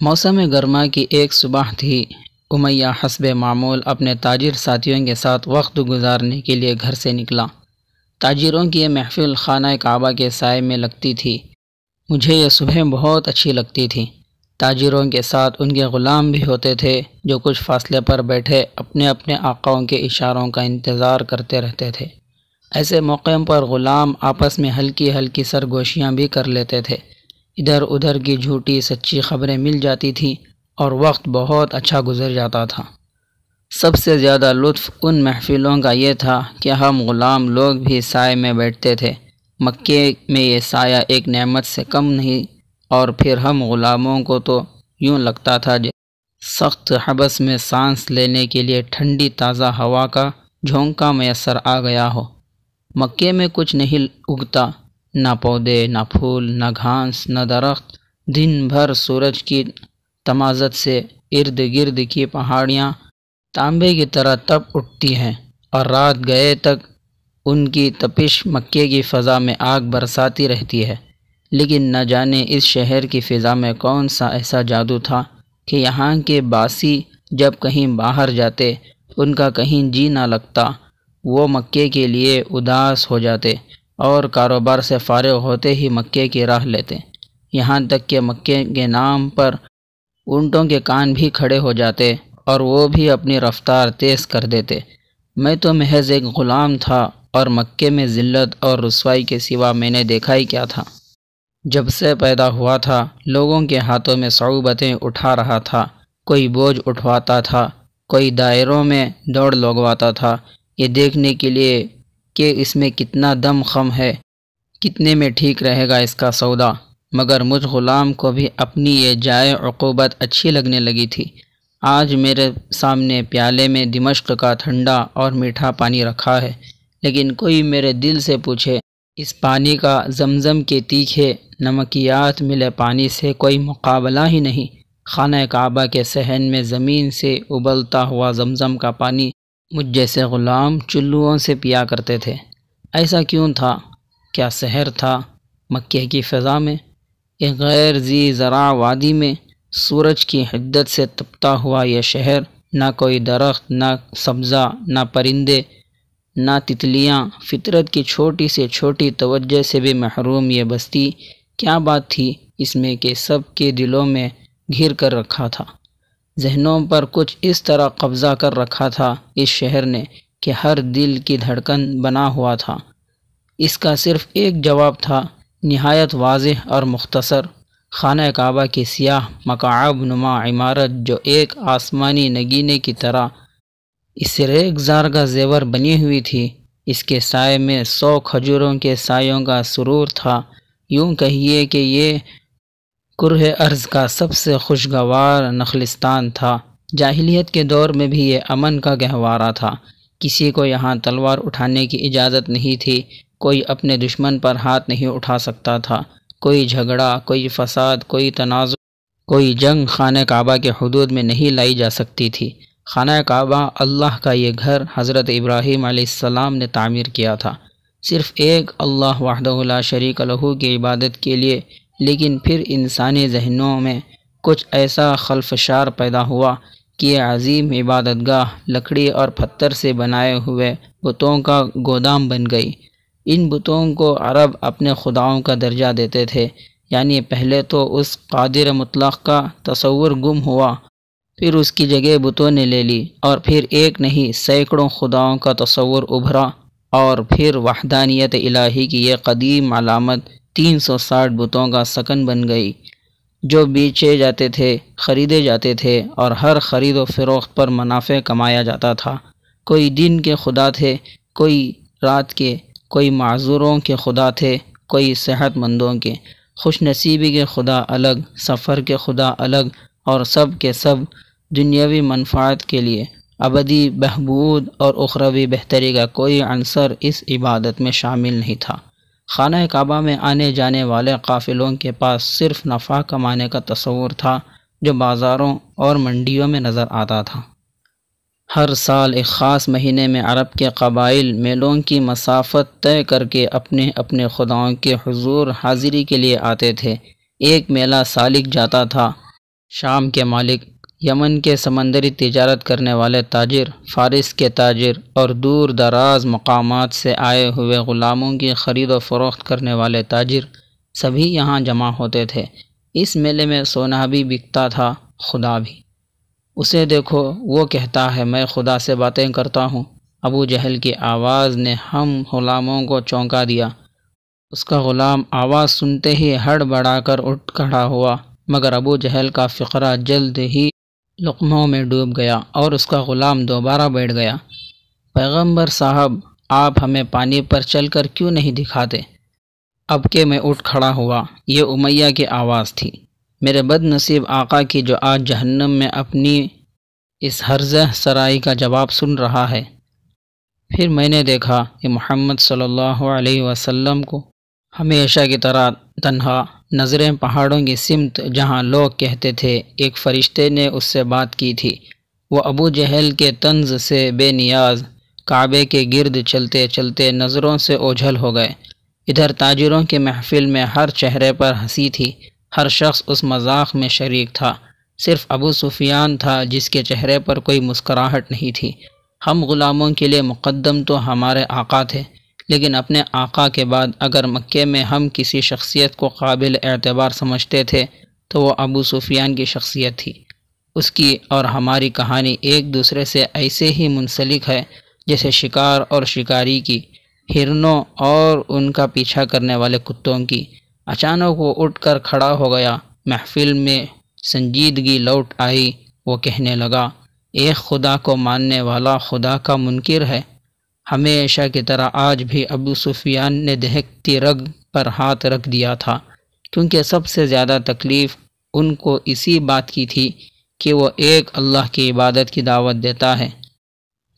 موسم گرما کی ایک صبح تھی۔ امیہ حسب معمول اپنے تاجر ساتھیوں کے ساتھ وقت گزارنے کے لیے گھر سے نکلا۔ تاجروں کی یہ محفل خانہ کعبہ کے سائے میں لگتی تھی۔ مجھے یہ صبح بہت اچھی لگتی تھی۔ تاجروں کے ساتھ ان کے غلام بھی ہوتے تھے جو کچھ فاصلے پر بیٹھے اپنے اپنے آقاؤں کے اشاروں کا انتظار کرتے رہتے تھے۔ ایسے موقعوں پر غلام آپس میں ہلکی ہلکی سرگوشیاں بھی کر لیتے تھے۔ ادھر ادھر کی جھوٹی سچی خبریں مل جاتی تھیں اور وقت بہت اچھا گزر جاتا تھا۔ سب سے زیادہ لطف ان محفلوں کا یہ تھا کہ ہم غلام لوگ بھی سائے میں بیٹھتے تھے۔ مکے میں یہ سایہ ایک نعمت سے کم نہیں، اور پھر ہم غلاموں کو تو یوں لگتا تھا سخت حبس میں سانس لینے کے لیے ٹھنڈی تازہ ہوا کا جھونکا میسر آ گیا ہو۔ مکے میں کچھ نہیں اگتا، نہ پودے، نہ پھول، نہ گھاس، نہ درخت۔ دن بھر سورج کی تمازت سے ارد گرد کی پہاڑیاں تانبے کی طرح تپ اٹھتی ہیں، اور رات گئے تک ان کی تپش مکے کی فضا میں آگ برساتی رہتی ہے۔ لیکن نہ جانے اس شہر کی فضا میں کون سا ایسا جادو تھا کہ یہاں کے باسی جب کہیں باہر جاتے ان کا کہیں جی نہ لگتا، وہ مکے کے لیے اداس ہو جاتے اور کاروبار سے فارغ ہوتے ہی مکے کی راہ لیتے۔ یہاں تک کہ مکے کے نام پر اونٹوں کے کان بھی کھڑے ہو جاتے اور وہ بھی اپنی رفتار تیز کر دیتے۔ میں تو محض ایک غلام تھا، اور مکے میں ذلت اور رسوائی کے سوا میں نے دیکھا ہی کیا تھا۔ جب سے پیدا ہوا تھا لوگوں کے ہاتھوں میں صعوبتیں اٹھا رہا تھا، کوئی بوجھ اٹھواتا تھا، کوئی دائروں میں دوڑ لگواتا تھا، یہ دیکھنے کے لیے کہ اس میں کتنا دم خم ہے، کتنے میں ٹھیک رہے گا اس کا سودا۔ مگر مجھ غلام کو بھی اپنی یہ جائے عقوبت اچھی لگنے لگی تھی۔ آج میرے سامنے پیالے میں دمشق کا ٹھنڈا اور میٹھا پانی رکھا ہے، لیکن کوئی میرے دل سے پوچھے اس پانی کا زمزم کے تیکھے نمکیات ملے پانی سے کوئی مقابلہ ہی نہیں۔ خانہ کعبہ کے صحن میں زمین سے ابلتا ہوا زمزم کا پانی مجھ جیسے غلام چلوؤں سے پیا کرتے تھے۔ ایسا کیوں تھا؟ کیا سحر تھا مکے کی فضا میں؟ ایک غیر ذی زرع وادی میں سورج کی حدت سے تپتا ہوا یہ شہر، نہ کوئی درخت، نہ سبزہ، نہ پرندے، نہ تتلیاں، فطرت کی چھوٹی سے چھوٹی توجہ سے بھی محروم یہ بستی، کیا بات تھی اس میں کہ سب کے دلوں میں گھیر کر رکھا تھا؟ ذہنوں پر کچھ اس طرح قبضہ کر رکھا تھا اس شہر نے کہ ہر دل کی دھڑکن بنا ہوا تھا۔ اس کا صرف ایک جواب تھا، نہایت واضح اور مختصر۔ خانہ کعبہ کی سیاہ مکعب نما عمارت جو ایک آسمانی نگینے کی طرح اس ریگ زار کا زیور بنی ہوئی تھی، اس کے سائے میں 100 کھجوروں کے سایوں کا سرور تھا۔ یوں کہیے کہ یہ کرہ ارض کا سب سے خوشگوار نخلستان تھا۔ جاہلیت کے دور میں بھی یہ امن کا گہوارہ تھا۔ کسی کو یہاں تلوار اٹھانے کی اجازت نہیں تھی، کوئی اپنے دشمن پر ہاتھ نہیں اٹھا سکتا تھا۔ کوئی جھگڑا، کوئی فساد، کوئی تنازع، کوئی جنگ خانہ کعبہ کے حدود میں نہیں لائی جا سکتی تھی۔ خانہ کعبہ اللہ کا یہ گھر حضرت ابراہیم علیہ السلام نے تعمیر کیا تھا، صرف ایک اللہ وحدہ لا شریک لہ کی عبادت کے لیے۔ لیکن پھر انسانی ذہنوں میں کچھ ایسا خلفشار پیدا ہوا کہ یہ عظیم عبادت گاہ لکڑی اور پتھر سے بنائے ہوئے بتوں کا گودام بن گئی۔ ان بتوں کو عرب اپنے خداؤں کا درجہ دیتے تھے، یعنی پہلے تو اس قادر مطلق کا تصور گم ہوا، پھر اس کی جگہ بتوں نے لے لی، اور پھر ایک نہیں سینکڑوں خداؤں کا تصور ابھرا، اور پھر وحدانیت الہی کی یہ قدیم علامت 360 بتوں کا سکن بن گئی، جو بیچے جاتے تھے، خریدے جاتے تھے، اور ہر خرید و فروخت پر منافع کمایا جاتا تھا۔ کوئی دن کے خدا تھے، کوئی رات کے، کوئی معذوروں کے خدا تھے، کوئی صحت مندوں کے۔ خوش نصیبی کے خدا الگ، سفر کے خدا الگ، اور سب کے سب دنیاوی منفعت کے لیے۔ ابدی بہبود اور اخروی بہتری کا کوئی عنصر اس عبادت میں شامل نہیں تھا۔ خانہ کعبہ میں آنے جانے والے قافلوں کے پاس صرف نفع کمانے کا تصور تھا، جو بازاروں اور منڈیوں میں نظر آتا تھا۔ ہر سال ایک خاص مہینے میں عرب کے قبائل میلوں کی مسافت طے کر کے اپنے اپنے خداؤں کے حضور حاضری کے لیے آتے تھے۔ ایک میلہ سالک جاتا تھا شام کے مالک، یمن کے سمندری تجارت کرنے والے تاجر، فارس کے تاجر اور دور دراز مقامات سے آئے ہوئے غلاموں کی خرید و فروخت کرنے والے تاجر سبھی یہاں جمع ہوتے تھے۔ اس میلے میں سونا بھی بکتا تھا، خدا بھی۔ اسے دیکھو، وہ کہتا ہے میں خدا سے باتیں کرتا ہوں۔ ابو جہل کی آواز نے ہم غلاموں کو چونکا دیا۔ اس کا غلام آواز سنتے ہی ہڑبڑا کر اٹھ کھڑا ہوا، مگر ابو جہل کا فقرہ جلد ہی لقموں میں ڈوب گیا اور اس کا غلام دوبارہ بیٹھ گیا۔ پیغمبر صاحب، آپ ہمیں پانی پر چل کر کیوں نہیں دکھاتے؟ اب کہ میں اٹھ کھڑا ہوا، یہ امیہ کی آواز تھی، میرے بد نصیب آقا کی، جو آج جہنم میں اپنی اس ہرزہ سرائی کا جواب سن رہا ہے۔ پھر میں نے دیکھا کہ محمد صلی اللہ علیہ وسلم کو ہمیشہ کی طرح تنہا، نظریں پہاڑوں کی سمت جہاں لوگ کہتے تھے ایک فرشتے نے اس سے بات کی تھی، وہ ابو جہل کے طنز سے بے نیاز کعبے کے گرد چلتے چلتے نظروں سے اوجھل ہو گئے۔ ادھر تاجروں کے محفل میں ہر چہرے پر ہنسی تھی، ہر شخص اس مذاق میں شریک تھا، صرف ابو سفیان تھا جس کے چہرے پر کوئی مسکراہٹ نہیں تھی۔ ہم غلاموں کے لیے مقدم تو ہمارے آقا تھے، لیکن اپنے آقا کے بعد اگر مکے میں ہم کسی شخصیت کو قابل اعتبار سمجھتے تھے تو وہ ابو سفیان کی شخصیت تھی۔ اس کی اور ہماری کہانی ایک دوسرے سے ایسے ہی منسلک ہے جیسے شکار اور شکاری کی، ہرنوں اور ان کا پیچھا کرنے والے کتوں کی۔ اچانک وہ اٹھ کر کھڑا ہو گیا، محفل میں سنجیدگی لوٹ آئی، وہ کہنے لگا، ایک خدا کو ماننے والا خدا کا منکر ہے۔ ہمیشہ کی طرح آج بھی ابو سفیان نے دہکتی رگ پر ہاتھ رکھ دیا تھا، کیونکہ سب سے زیادہ تکلیف ان کو اسی بات کی تھی کہ وہ ایک اللہ کی عبادت کی دعوت دیتا ہے۔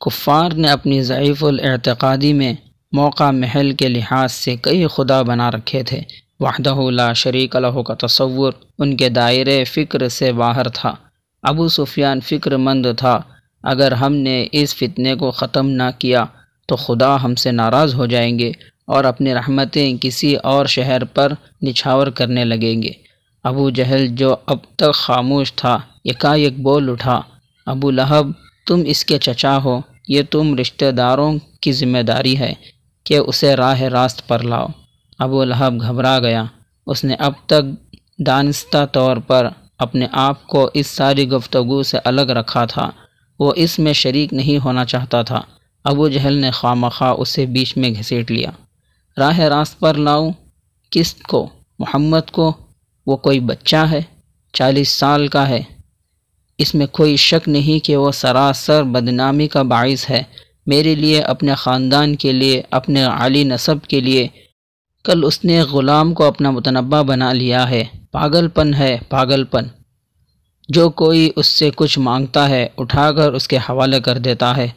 کفار نے اپنی ضعیف الاعتقادی میں موقع محل کے لحاظ سے کئی خدا بنا رکھے تھے۔ وحدہ لا شریک لہ کا تصور ان کے دائرے فکر سے باہر تھا۔ ابو سفیان فکر مند تھا، اگر ہم نے اس فتنے کو ختم نہ کیا تو خدا ہم سے ناراض ہو جائیں گے اور اپنی رحمتیں کسی اور شہر پر نچھاور کرنے لگیں گے۔ ابو جہل جو اب تک خاموش تھا یکایک بول اٹھا، ابو لہب، تم اس کے چچا ہو، یہ تم رشتہ داروں کی ذمہ داری ہے کہ اسے راہ راست پر لاؤ۔ ابو لہب گھبرا گیا، اس نے اب تک دانستہ طور پر اپنے آپ کو اس ساری گفتگو سے الگ رکھا تھا، وہ اس میں شریک نہیں ہونا چاہتا تھا۔ ابو جہل نے خوامخواہ اسے بیچ میں گھسیٹ لیا۔ راہ راست پر لاؤں؟ کس کو؟ محمد کو؟ وہ کوئی بچہ ہے، 40 سال کا ہے، اس میں کوئی شک نہیں کہ وہ سراسر بدنامی کا باعث ہے، میرے لیے، اپنے خاندان کے لیے، اپنے عالی نسب کے لیے۔ کل اس نے غلام کو اپنا متنبع بنا لیا ہے۔ پاگل پن ہے، پاگل پن۔ جو کوئی اس سے کچھ مانگتا ہے اٹھا کر اس کے حوالے کر دیتا ہے۔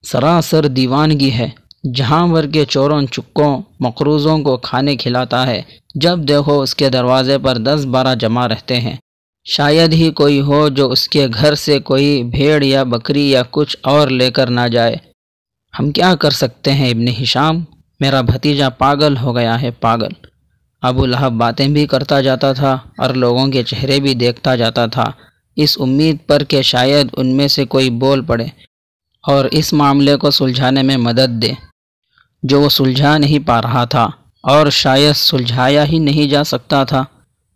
سراسر دیوانگی ہے، جہاں ور کے چوروں چکوں مقروضوں کو کھانے کھلاتا ہے، جب دیکھو اس کے دروازے پر 10-12 جمع رہتے ہیں۔ شاید ہی کوئی ہو جو اس کے گھر سے کوئی بھیڑ یا بکری یا کچھ اور لے کر نہ جائے۔ ہم کیا کر سکتے ہیں ابن ہشام؟ میرا بھتیجا پاگل ہو گیا ہے، پاگل۔ ابو لہب باتیں بھی کرتا جاتا تھا اور لوگوں کے چہرے بھی دیکھتا جاتا تھا، اس امید پر کہ شاید ان میں سے کوئی بول پڑے اور اس معاملے کو سلجھانے میں مدد دے جو وہ سلجھا نہیں پا رہا تھا اور شاید سلجھایا ہی نہیں جا سکتا تھا۔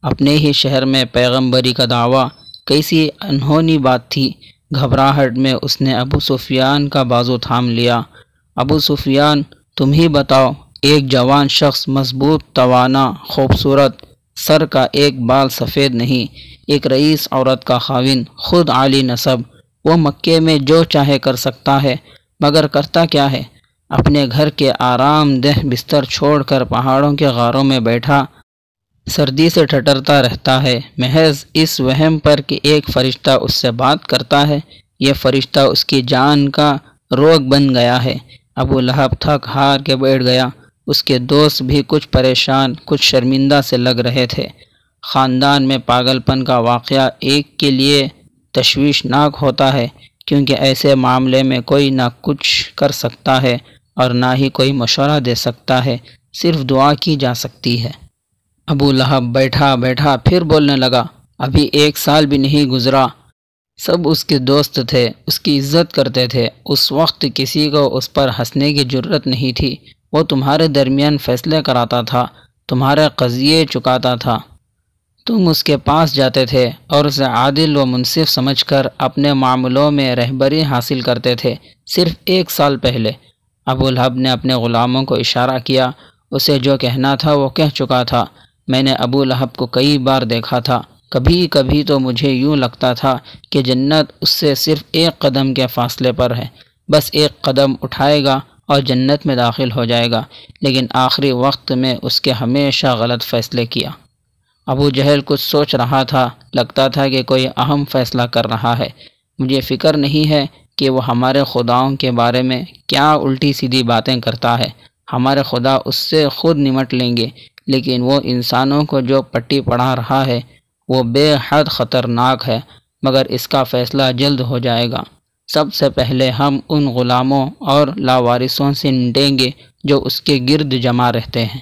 اپنے ہی شہر میں پیغمبری کا دعویٰ کیسی انہونی بات تھی۔ گھبراہٹ میں اس نے ابو سفیان کا بازو تھام لیا۔ ابو سفیان، تم ہی بتاؤ، ایک جوان شخص، مضبوط، توانا، خوبصورت، سر کا ایک بال سفید نہیں، ایک رئیس عورت کا خاوند، خود عالی نسب، وہ مکے میں جو چاہے کر سکتا ہے، مگر کرتا کیا ہے؟ اپنے گھر کے آرام دہ بستر چھوڑ کر پہاڑوں کے غاروں میں بیٹھا سردی سے ٹھٹرتا رہتا ہے، محض اس وہم پر کہ ایک فرشتہ اس سے بات کرتا ہے۔ یہ فرشتہ اس کی جان کا روگ بن گیا ہے۔ ابو لہب تھک ہار کے بیٹھ گیا۔ اس کے دوست بھی کچھ پریشان، کچھ شرمندہ سے لگ رہے تھے۔ خاندان میں پاگل پن کا واقعہ ایک کے لیے تشویشناک ہوتا ہے، کیونکہ ایسے معاملے میں کوئی نہ کچھ کر سکتا ہے اور نہ ہی کوئی مشورہ دے سکتا ہے، صرف دعا کی جا سکتی ہے۔ ابو لہب بیٹھا بیٹھا پھر بولنے لگا، ابھی 1 سال بھی نہیں گزرا، سب اس کے دوست تھے، اس کی عزت کرتے تھے۔ اس وقت کسی کو اس پر ہنسنے کی جرت نہیں تھی۔ وہ تمہارے درمیان فیصلے کراتا تھا، تمہارے قضیے چکاتا تھا، تم اس کے پاس جاتے تھے اور اسے عادل و منصف سمجھ کر اپنے معاملوں میں رہبری حاصل کرتے تھے۔ صرف 1 سال پہلے ابو لہب نے اپنے غلاموں کو اشارہ کیا، اسے جو کہنا تھا وہ کہہ چکا تھا۔ میں نے ابو لہب کو کئی بار دیکھا تھا، کبھی کبھی تو مجھے یوں لگتا تھا کہ جنت اس سے صرف 1 قدم کے فاصلے پر ہے، بس 1 قدم اٹھائے گا اور جنت میں داخل ہو جائے گا، لیکن آخری وقت میں اس کے ہمیشہ غلط فیصلے کیا۔ ابو جہل کچھ سوچ رہا تھا، لگتا تھا کہ کوئی اہم فیصلہ کر رہا ہے۔ مجھے فکر نہیں ہے کہ وہ ہمارے خداؤں کے بارے میں کیا الٹی سیدھی باتیں کرتا ہے، ہمارے خدا اس سے خود نمٹ لیں گے، لیکن وہ انسانوں کو جو پٹی پڑھا رہا ہے وہ بے حد خطرناک ہے، مگر اس کا فیصلہ جلد ہو جائے گا۔ سب سے پہلے ہم ان غلاموں اور لاوارثوں سے نمٹیں گے جو اس کے گرد جمع رہتے ہیں۔